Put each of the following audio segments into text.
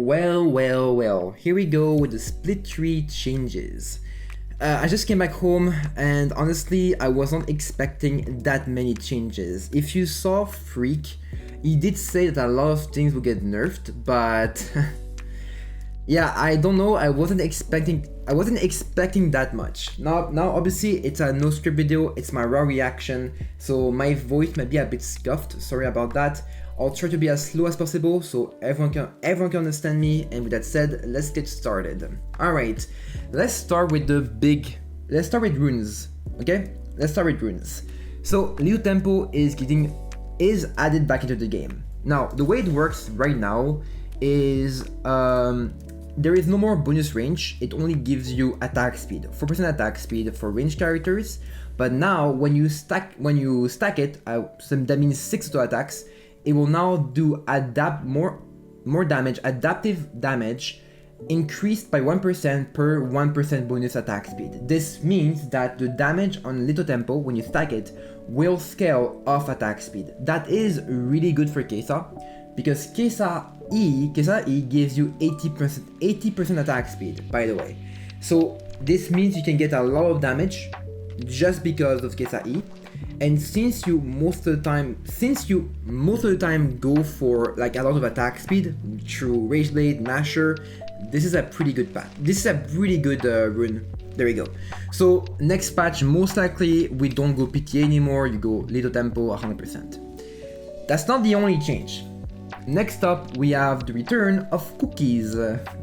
Well, here we go with the split tree changes. I just came back home and honestly I wasn't expecting that many changes. If you saw Freak, he did say that a lot of things will get nerfed, but yeah, I don't know, I wasn't expecting that much. Now obviously it's a no script video, it's my raw reaction, so my voice might be a bit scuffed, sorry about that. I'll try to be as slow as possible so everyone can understand me, and with that said, let's get started. Alright, let's start with runes, okay? Let's start with runes. So Little Tempo is added back into the game. Now, the way it works right now is there is no more bonus range, it only gives you attack speed, 4% attack speed for ranged characters, but now when you stack it, so that means 6 auto attacks, it will now do more damage, adaptive damage, increased by 1% per 1% bonus attack speed. This means that the damage on Little Tempo, when you stack it, will scale off attack speed. That is really good for Kaisa, because Kaisa E gives you 80% attack speed, by the way. So this means you can get a lot of damage just because of Kaisa E. And since you most of the time go for like a lot of attack speed through Rageblade, Nashor, this is a pretty good path. This is a pretty good rune. There we go. So next patch, most likely we don't go PTA anymore, you go Little Tempo 100%. That's not the only change. Next up, we have the return of cookies.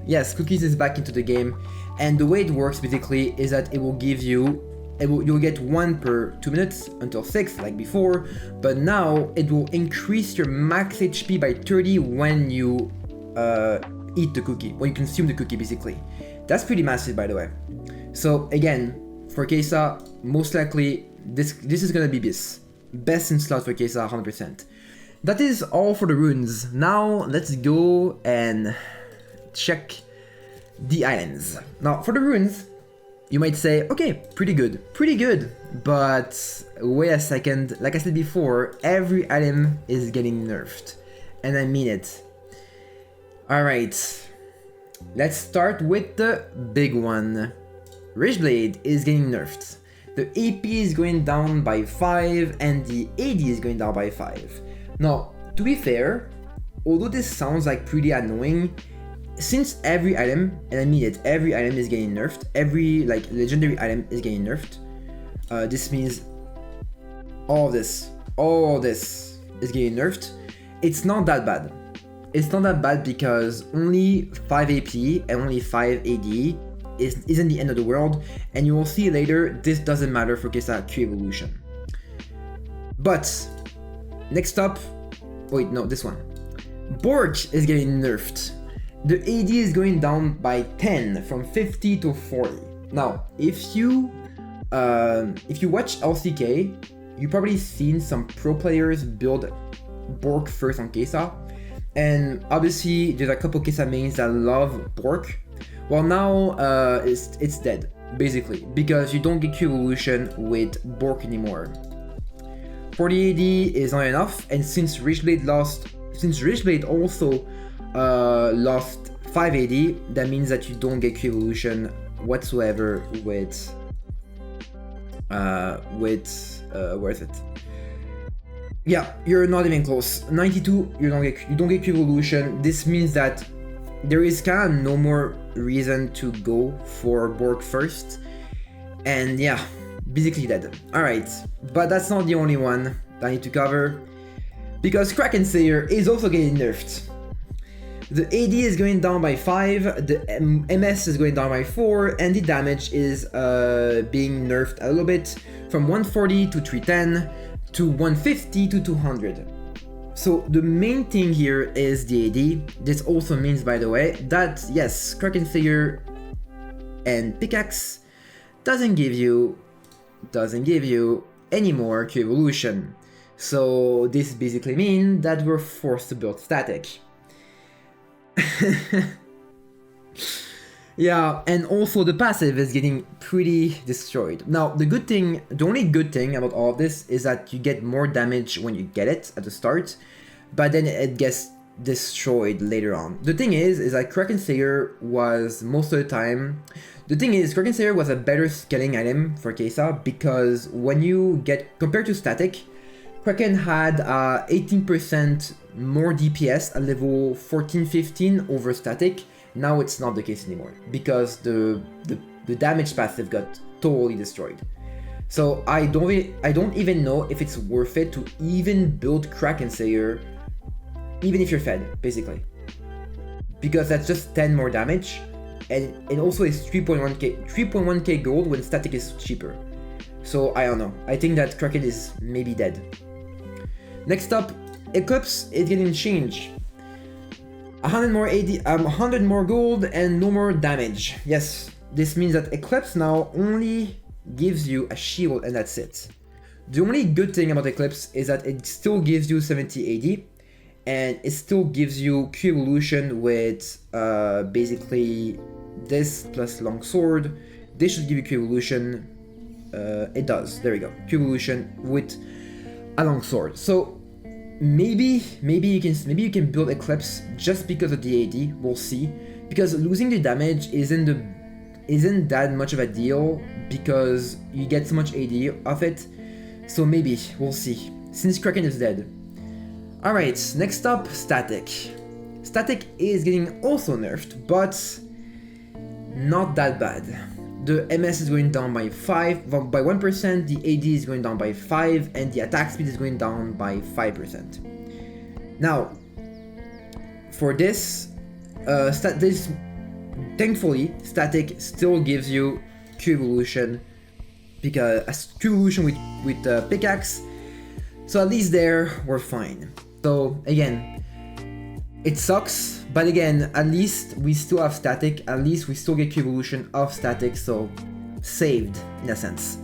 Yes, cookies is back into the game, and the way it works basically is that it will give you you'll get 1 per 2 minutes until 6 like before, but now it will increase your max HP by 30 when you eat the cookie, when you consume the cookie basically. That's pretty massive, by the way. So again, for Kaisa, most likely this is gonna be best in slot for Kaisa 100%. That is all for the runes. Now let's go and check the items. Now for the runes, you might say, okay, pretty good, but wait a second, like I said before, every item is getting nerfed, and I mean it. Alright, let's start with the big one. Rageblade is getting nerfed. The AP is going down by 5, and the AD is going down by 5. Now, to be fair, although this sounds like pretty annoying, since every item, and I mean it, every item is getting nerfed, every like legendary item is getting nerfed, this means all this is getting nerfed. It's not that bad. It's not that bad because only 5 AP and only 5 AD isn't the end of the world, and you will see later this doesn't matter for Kaisa Q evolution. But next up, wait, no, this one. Bork is getting nerfed. The AD is going down by 10 from 50 to 40. Now, if you watch LCK, you probably seen some pro players build Bork first on Kaisa, and obviously there's a couple Kaisa mains that love Bork. Well, now it's dead basically because you don't get Q evolution with Bork anymore. 40 AD is not enough, and since Rageblade also lost 5 AD, that means that you don't get Q evolution whatsoever with where is it? Yeah, you're not even close. 92, you don't get Q evolution. This means that there is kind of no more reason to go for Bork first, and yeah, basically dead. Alright, but that's not the only one that I need to cover, because Kraken Slayer is also getting nerfed. The AD is going down by 5, the MS is going down by 4, and the damage is being nerfed a little bit from 140 to 310 to 150 to 200. So the main thing here is the AD. This also means, by the way, that yes, Kraken Slayer and Pickaxe doesn't give you any more Q evolution. So this basically means that we're forced to build Statikk. Yeah, and also the passive is getting pretty destroyed. Now, the only good thing about all of this is that you get more damage when you get it at the start, but then it gets destroyed later on. The thing is that Kraken Slayer was most of the time... The thing is, Kraken Slayer was a better scaling item for Kaisa because when you get... Compared to Statikk, Kraken had 18% more DPS at level 14-15 over Statikk. Now it's not the case anymore because the damage passive got totally destroyed. So I don't even know if it's worth it to even build Kraken Slayer, even if you're fed, basically. Because that's just 10 more damage, and also it's 3.1k gold when Statikk is cheaper. So I don't know. I think that Kraken is maybe dead. Next up, Eclipse is getting changed. 100 more AD, 100 more gold and no more damage. Yes, this means that Eclipse now only gives you a shield and that's it. The only good thing about Eclipse is that it still gives you 70 AD and it still gives you Q evolution with basically this plus longsword. This should give you Q evolution. It does. There we go. Q evolution with a longsword. So maybe you can build Eclipse just because of the AD. We'll see. Because losing the damage isn't that much of a deal because you get so much AD of it. So maybe we'll see. Since Kraken is dead. Alright, next up, Statikk. Statikk is getting also nerfed, but not that bad. The MS is going down by 1%, the AD is going down by 5%, and the attack speed is going down by 5%. Now, for this, thankfully, Statikk still gives you Q evolution, because Q evolution with the pickaxe, so at least there, we're fine. So again, it sucks, but again, at least we still have Statikk, at least we still get Q evolution of Statikk, so saved in a sense.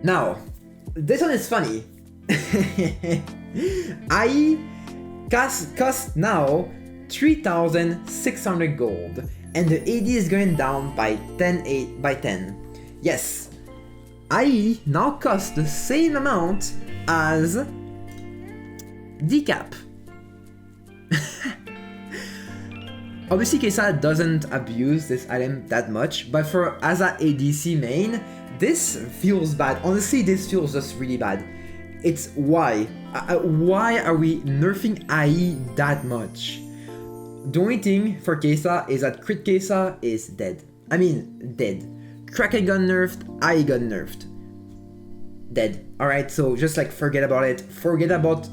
Now, this one is funny. I cost now 3,600 gold, and the AD is going down by 10. Yes, I now cost the same amount as Deathcap. Obviously, Kaisa doesn't abuse this item that much, but for as a ADC main, this feels bad. Honestly, this feels just really bad. It's why? Why are we nerfing IE that much? The only thing for Kaisa is that Crit Kaisa is dead. I mean, dead. Kraken got nerfed, IE got nerfed. Dead. Alright, so just like forget about it. Forget about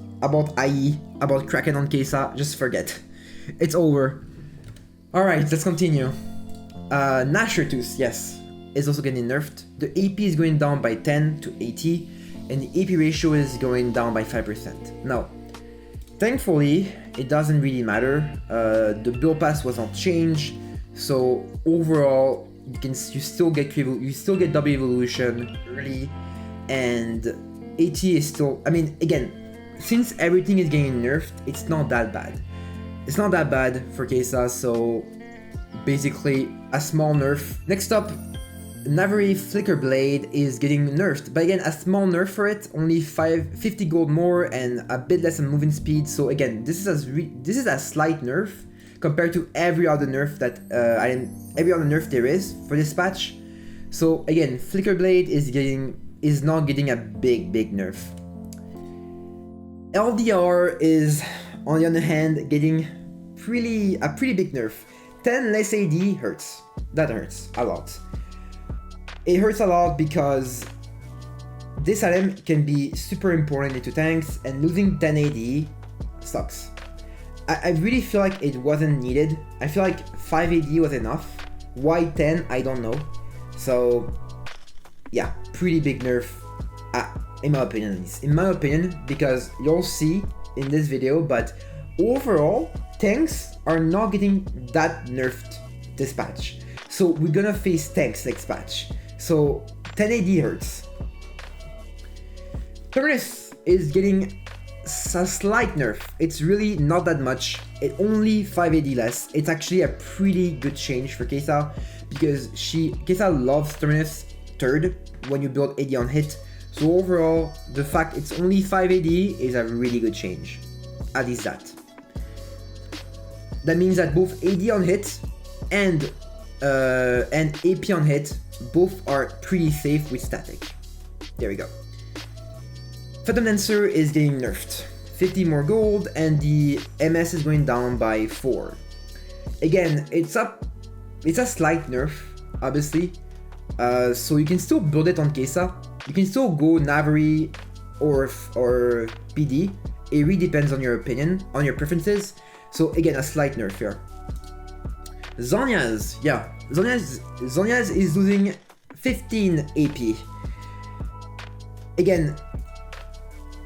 IE, about Kraken on Kaisa, just forget. It's over. Alright, let's continue. Nashor Tooth, yes, is also getting nerfed. The AP is going down by 10 to 80, and the AP ratio is going down by 5%. Now, thankfully, it doesn't really matter. The build pass was not changed, so overall, you still get W evolution early, and AT is still. I mean, again, since everything is getting nerfed, it's not that bad. It's not that bad for Kaisa, so basically a small nerf. Next up, Navori Blade is getting nerfed, but again, a small nerf for it, only 50 gold more and a bit less on moving speed. So again, this is a slight nerf compared to every other nerf that every other nerf there is for this patch. So again, Blade is not getting a big nerf. LDR is, on the other hand, getting a pretty big nerf. 10 less AD hurts. That hurts a lot. It hurts a lot because this item can be super important into tanks, and losing 10 AD sucks. I really feel like it wasn't needed. I feel like 5 AD was enough. Why 10? I don't know. So yeah, pretty big nerf. In my opinion, at least. In my opinion, because you'll see in this video, but overall, tanks are not getting that nerfed this patch. So we're gonna face tanks next patch. So 10 AD hurts. Terminus is getting a slight nerf. It's really not that much. It only 5 AD less. It's actually a pretty good change for Kaisa because Kaisa loves Terminus third when you build AD on hit. So overall, the fact it's only 5 AD is a really good change. At least that. That means that both AD on hit and AP on hit both are pretty safe with Statikk. There we go. Phantom Dancer is getting nerfed. 50 more gold and the MS is going down by 4. Again, it's a slight nerf, obviously. So you can still build it on Kaisa. You can still go Navori or PD. It really depends on your opinion, on your preferences. So again, a slight nerf here. Zhonya's is losing 15 AP. Again,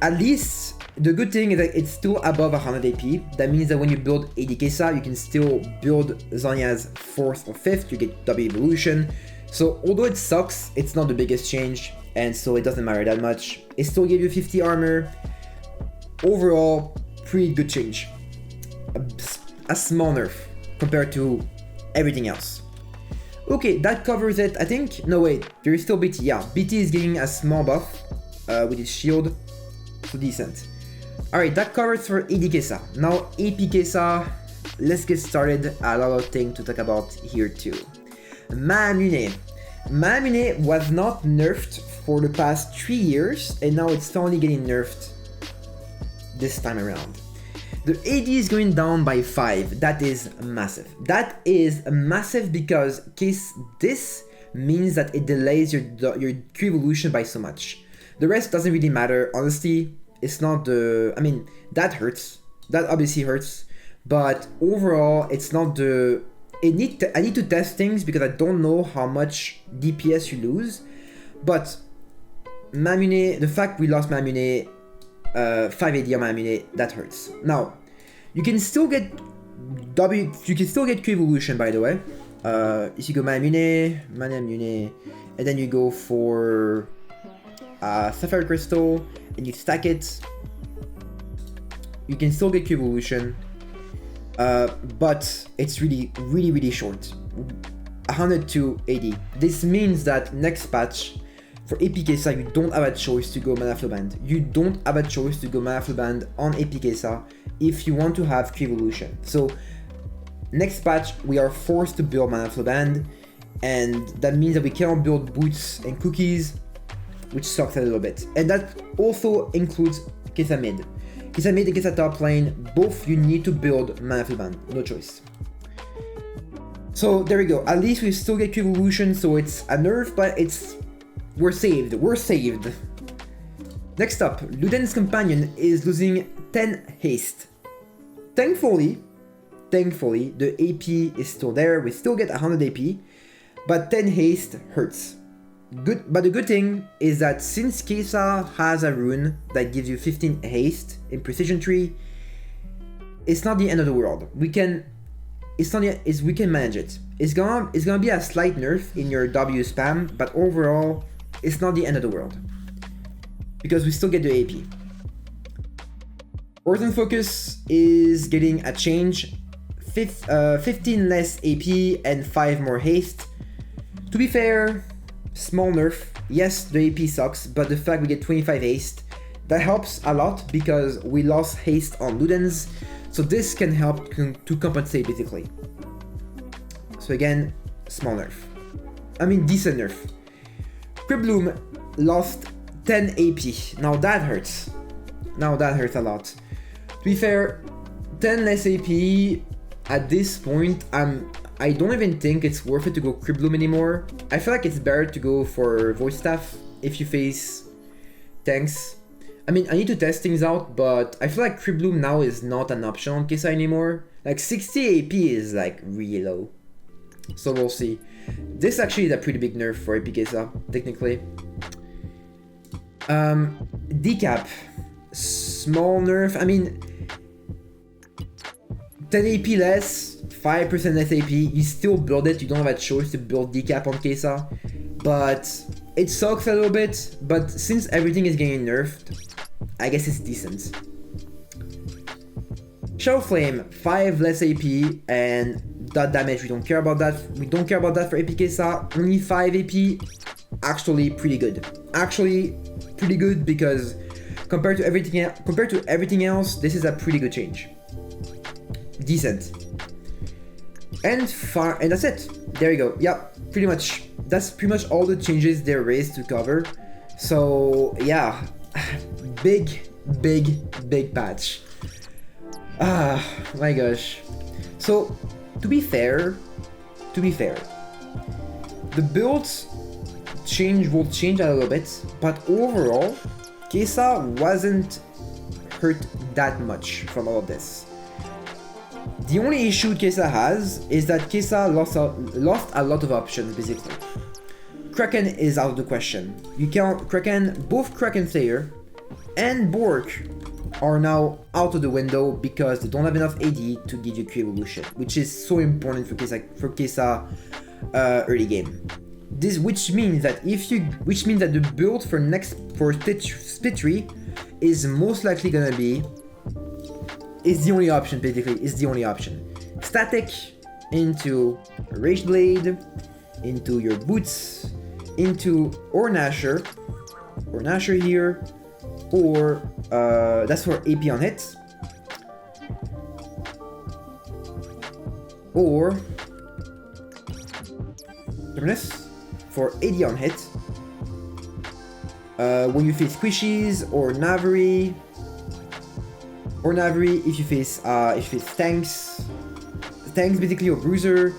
at least the good thing is that it's still above 100 AP. That means that when you build AD Kaisa, you can still build Zhonya's 4th or 5th, you get W evolution. So although it sucks, it's not the biggest change, and so it doesn't matter that much. It still gives you 50 armor. Overall, pretty good change. A small nerf compared to everything else. Okay, that covers it, I think. No, wait, there is still BT. Yeah, BT is getting a small buff with his shield, so decent. Alright, that covers for AD Kaisa. Now, AP Kaisa, let's get started. A lot of things to talk about here too. Manamune. Manamune was not nerfed for the past 3 years, and now it's finally getting nerfed this time around. The AD is going down by 5. That is massive. That is massive because this means that it delays your Q evolution by so much. The rest doesn't really matter, honestly. It's not the... I mean, that hurts. That obviously hurts. But overall, it's not the... I need to test things because I don't know how much DPS you lose. But Manamune, the fact we lost Manamune, 5 AD on Manamune, that hurts. Now, you can still get Q evolution, by the way. If you go Manamune, and then you go for Sapphire Crystal, and you stack it, you can still get Q evolution. But it's really short. 102 AD. This means that next patch for AP Kaisa, you don't have a choice to go Mana Flow Band. You don't have a choice to go Mana Flow Band on AP Kaisa if you want to have Q evolution. So next patch, we are forced to build Mana Flow Band, and that means that we cannot build boots and cookies, which sucks a little bit. And that also includes Kaisa mid. Kaisa mid and Kaisa top lane, both you need to build Mana Flow Band, no choice. So there we go, at least we still get Q evolution, so it's a nerf, but we're saved. Next up, Ludens' companion is losing 10 haste. Thankfully, the AP is still there, we still get 100 AP, but 10 haste hurts. But the good thing is that since Kaisa has a rune that gives you 15 haste in Precision Tree, it's not the end of the world. We can manage it. It's gonna be a slight nerf in your W spam, but overall, it's not the end of the world because we still get the AP. Orton Focus is getting a change, 15 less AP and 5 more haste. To be fair, small nerf. Yes, the AP sucks, but the fact we get 25 haste, that helps a lot because we lost haste on Ludens, so this can help to compensate basically. So again, small nerf. I mean decent nerf. Cryptbloom lost 10 AP. Now that hurts. A lot. To be fair, 10 less AP at this point, I don't even think it's worth it to go Cryptbloom anymore. I feel like it's better to go for Voice Staff if you face tanks. I mean, I need to test things out, but I feel like Cryptbloom now is not an option on Kaisa anymore. Like 60 AP is like really low. So we'll see. This actually is a pretty big nerf for AP Kaisa, technically. Deathcap, small nerf. I mean, 10 AP less, 5% less AP. You still build it. You don't have a choice to build Deathcap on Kaisa, but it sucks a little bit. But since everything is getting nerfed, I guess it's decent. Shadowflame, 5 less AP and that damage, we don't care about that. We don't care about that for AP Kaisa. Only 5 AP, actually pretty good. Actually pretty good because compared to everything else, this is a pretty good change. Decent. And that's it. There you go. Yeah, pretty much. That's pretty much all the changes there is to cover. So yeah, big patch. Ah, my gosh. So to be fair, the builds will change a little bit, but overall, Kaisa wasn't hurt that much from all of this. The only issue Kaisa has is that Kaisa lost a lot of options basically. Kraken is out of the question. Both Kraken Slayer and Bork are now out of the window because they don't have enough AD to give you Q evolution, which is so important for Kaisa early game. Which means that the build for split 3 is most likely gonna be the only option basically. Is the only option. Statikk into Rageblade, into your boots, into Nashor here, or that's for AP on hit, or Terminus for AD on hit. When you face squishies, or Navori if you face tanks basically, or bruiser,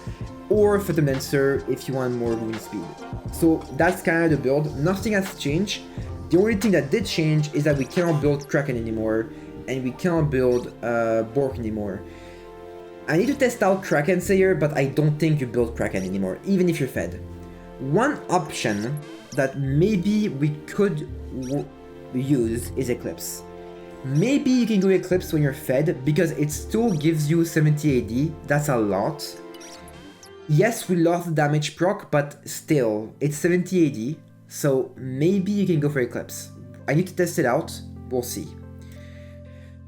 or Phantom Dancer if you want more moving speed. So that's kind of the build. Nothing has changed. The only thing that did change is that we cannot build Kraken anymore, and we cannot build Bork anymore. I need to test out Kraken Slayer, but I don't think you build Kraken anymore, even if you're fed. One option that maybe we could use is Eclipse. Maybe you can go Eclipse when you're fed, because it still gives you 70 AD, that's a lot. Yes, we lost the damage proc, but still, it's 70 AD, so maybe you can go for Eclipse. I need to test it out, we'll see.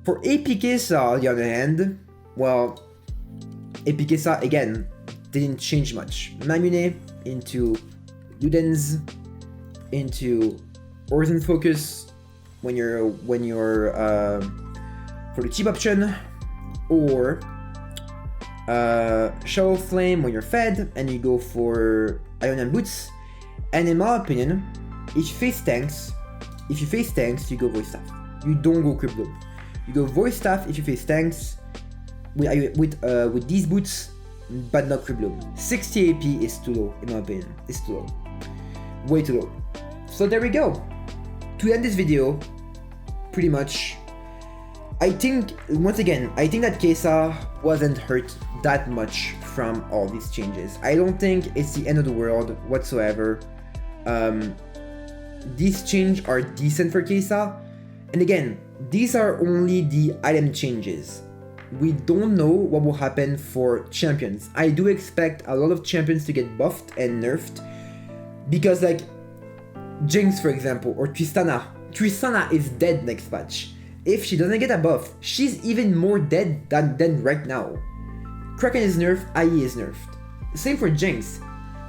For AP Kaisa, on the other hand, well, AP Kaisa, again, didn't change much. Manamune into Ludens, into Origin Focus when you're for the cheap option, or Shadowflame when you're fed and you go for Iron and Boots. And in my opinion, if you face tanks, you go Voice Staff. You don't go Cryptbloom. You go Voice Staff if you face tanks with these boots, but not Cryptbloom. 60 AP is too low, in my opinion. It's too low. Way too low. So there we go. To end this video, pretty much, I think that Kaisa wasn't hurt that much from all these changes. I don't think it's the end of the world whatsoever. These changes are decent for Kaisa. And again, these are only the item changes. We don't know what will happen for champions. I do expect a lot of champions to get buffed and nerfed, because like Jinx, for example, or Tristana is dead next patch. If she doesn't get a buff, she's even more dead than right now. Kraken is nerfed, IE is nerfed. Same for Jinx.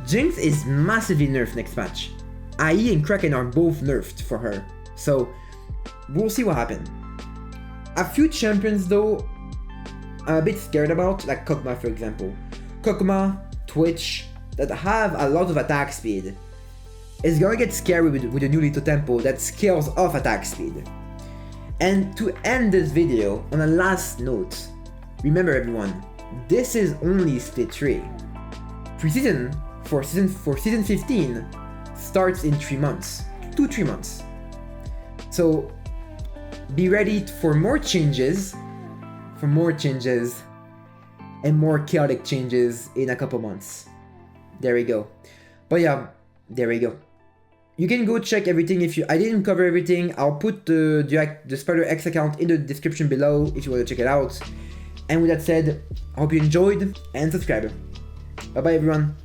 Jinx is massively nerfed next patch. IE and Kraken are both nerfed for her. So we'll see what happens. A few champions though, I'm a bit scared about, like Kokma for example. Kokma, Twitch, that have a lot of attack speed. It's gonna get scary with the new Lito Tempo that scales off attack speed. And to end this video on a last note, remember everyone, this is only split 3. Preseason for season 15 starts in 3 months, 2-3 months. So be ready for more changes, and more chaotic changes in a couple months. There we go. But yeah, there we go. You can go check everything I didn't cover everything. I'll put the Spider X account in the description below if you want to check it out. And with that said, I hope you enjoyed and subscribe. Bye bye everyone.